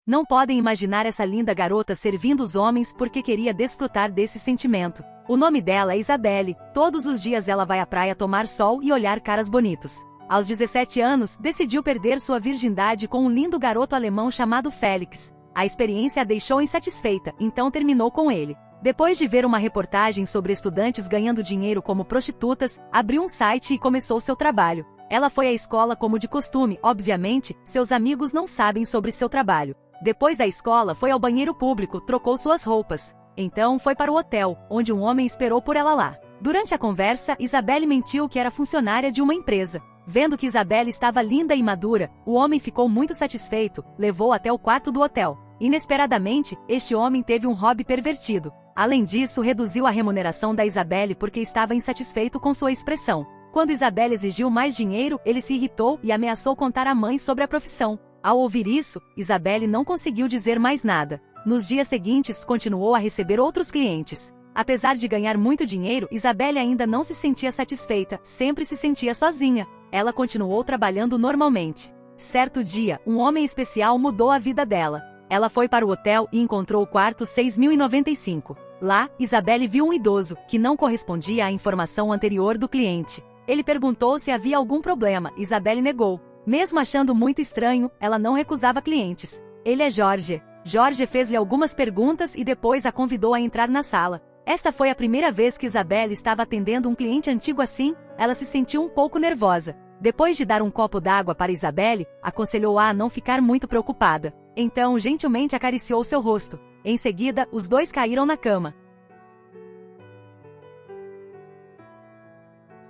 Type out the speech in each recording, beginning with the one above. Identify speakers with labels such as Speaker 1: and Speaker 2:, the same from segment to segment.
Speaker 1: Não podem imaginar essa linda garota servindo os homens porque queria desfrutar desse sentimento. O nome dela é Isabelle, todos os dias ela vai à praia tomar sol e olhar caras bonitos. Aos 17 anos, decidiu perder sua virgindade com um lindo garoto alemão chamado Félix. A experiência a deixou insatisfeita, então terminou com ele. Depois de ver uma reportagem sobre estudantes ganhando dinheiro como prostitutas, abriu um site e começou seu trabalho. Ela foi à escola como de costume, obviamente, seus amigos não sabem sobre seu trabalho. Depois da escola foi ao banheiro público, trocou suas roupas. Então foi para o hotel, onde um homem esperou por ela lá. Durante a conversa, Isabelle mentiu que era funcionária de uma empresa. Vendo que Isabelle estava linda e madura, o homem ficou muito satisfeito, levou até o quarto do hotel. Inesperadamente, este homem teve um hobby pervertido. Além disso, reduziu a remuneração da Isabelle porque estava insatisfeito com sua expressão. Quando Isabelle exigiu mais dinheiro, ele se irritou e ameaçou contar à mãe sobre a profissão. Ao ouvir isso, Isabelle não conseguiu dizer mais nada. Nos dias seguintes, continuou a receber outros clientes. Apesar de ganhar muito dinheiro, Isabelle ainda não se sentia satisfeita, sempre se sentia sozinha. Ela continuou trabalhando normalmente. Certo dia, um homem especial mudou a vida dela. Ela foi para o hotel e encontrou o quarto 6095. Lá, Isabelle viu um idoso, que não correspondia à informação anterior do cliente. Ele perguntou se havia algum problema, Isabelle negou. Mesmo achando muito estranho, ela não recusava clientes. Ele é Jorge. Jorge fez-lhe algumas perguntas e depois a convidou a entrar na sala. Esta foi a primeira vez que Isabelle estava atendendo um cliente antigo assim, ela se sentiu um pouco nervosa. Depois de dar um copo d'água para Isabelle, aconselhou-a a não ficar muito preocupada. Então, gentilmente acariciou seu rosto. Em seguida, os dois caíram na cama.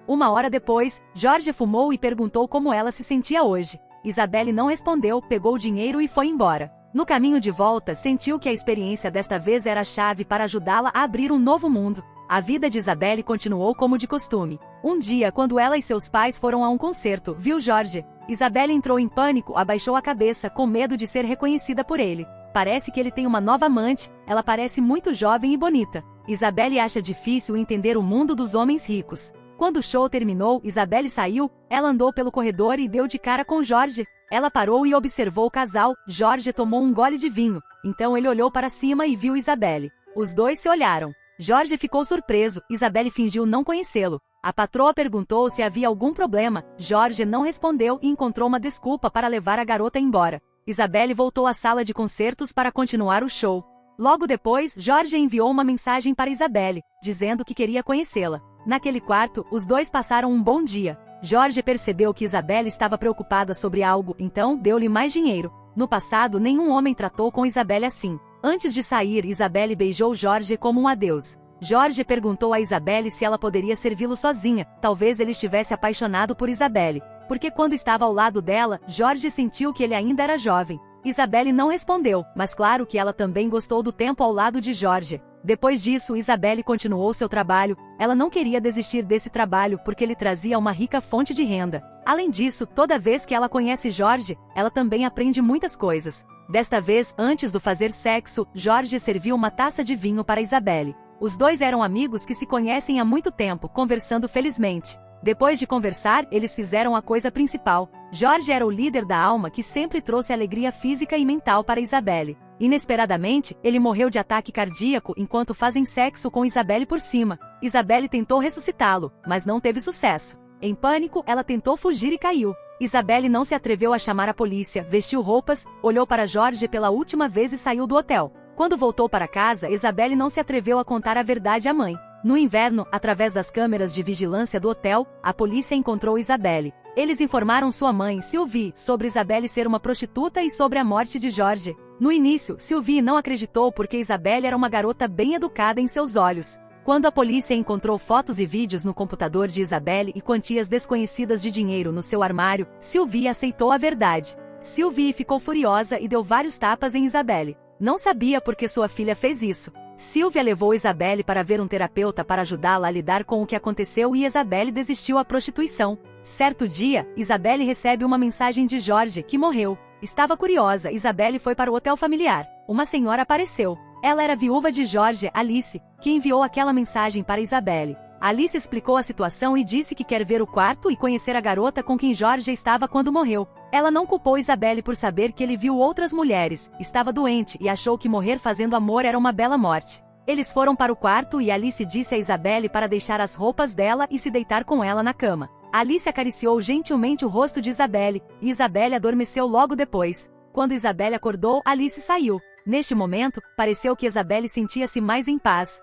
Speaker 1: Uma hora depois, Jorge fumou e perguntou como ela se sentia hoje. Isabelle não respondeu, pegou o dinheiro e foi embora. No caminho de volta, sentiu que a experiência desta vez era a chave para ajudá-la a abrir um novo mundo. A vida de Isabelle continuou como de costume. Um dia, quando ela e seus pais foram a um concerto, viu Jorge. Isabelle entrou em pânico, abaixou a cabeça, com medo de ser reconhecida por ele. Parece que ele tem uma nova amante, ela parece muito jovem e bonita. Isabelle acha difícil entender o mundo dos homens ricos. Quando o show terminou, Isabelle saiu, ela andou pelo corredor e deu de cara com Jorge. Ela parou e observou o casal, Jorge tomou um gole de vinho, então ele olhou para cima e viu Isabelle. Os dois se olharam. Jorge ficou surpreso, Isabelle fingiu não conhecê-lo. A patroa perguntou se havia algum problema, Jorge não respondeu e encontrou uma desculpa para levar a garota embora. Isabelle voltou à sala de concertos para continuar o show. Logo depois, Jorge enviou uma mensagem para Isabelle, dizendo que queria conhecê-la. Naquele quarto, os dois passaram um bom dia. Jorge percebeu que Isabelle estava preocupada sobre algo, então deu-lhe mais dinheiro. No passado, nenhum homem tratou com Isabelle assim. Antes de sair, Isabelle beijou Jorge como um adeus. Jorge perguntou a Isabelle se ela poderia servi-lo sozinha, talvez ele estivesse apaixonado por Isabelle. Porque quando estava ao lado dela, Jorge sentiu que ele ainda era jovem. Isabelle não respondeu, mas claro que ela também gostou do tempo ao lado de Jorge. Depois disso, Isabelle continuou seu trabalho. Ela não queria desistir desse trabalho porque ele trazia uma rica fonte de renda. Além disso, toda vez que ela conhece Jorge, ela também aprende muitas coisas. Desta vez, antes do fazer sexo, Jorge serviu uma taça de vinho para Isabelle. Os dois eram amigos que se conhecem há muito tempo, conversando felizmente. Depois de conversar, eles fizeram a coisa principal. Jorge era o líder da alma que sempre trouxe alegria física e mental para Isabelle. Inesperadamente, ele morreu de ataque cardíaco enquanto fazem sexo com Isabelle por cima. Isabelle tentou ressuscitá-lo, mas não teve sucesso. Em pânico, ela tentou fugir e caiu. Isabelle não se atreveu a chamar a polícia, vestiu roupas, olhou para Jorge pela última vez e saiu do hotel. Quando voltou para casa, Isabelle não se atreveu a contar a verdade à mãe. No inverno, através das câmeras de vigilância do hotel, a polícia encontrou Isabelle. Eles informaram sua mãe, Sylvie, sobre Isabelle ser uma prostituta e sobre a morte de Jorge. No início, Sylvie não acreditou porque Isabelle era uma garota bem educada em seus olhos. Quando a polícia encontrou fotos e vídeos no computador de Isabelle e quantias desconhecidas de dinheiro no seu armário, Sylvie aceitou a verdade. Sylvie ficou furiosa e deu vários tapas em Isabelle. Não sabia por que sua filha fez isso. Sylvia levou Isabelle para ver um terapeuta para ajudá-la a lidar com o que aconteceu e Isabelle desistiu à prostituição. Certo dia, Isabelle recebe uma mensagem de Jorge, que morreu. Estava curiosa, Isabelle foi para o hotel familiar. Uma senhora apareceu. Ela era viúva de Jorge, Alice, que enviou aquela mensagem para Isabelle. Alice explicou a situação e disse que quer ver o quarto e conhecer a garota com quem Georgia estava quando morreu. Ela não culpou Isabelle por saber que ele viu outras mulheres, estava doente e achou que morrer fazendo amor era uma bela morte. Eles foram para o quarto e Alice disse a Isabelle para deixar as roupas dela e se deitar com ela na cama. Alice acariciou gentilmente o rosto de Isabelle, e Isabelle adormeceu logo depois. Quando Isabelle acordou, Alice saiu. Neste momento, pareceu que Isabelle sentia-se mais em paz.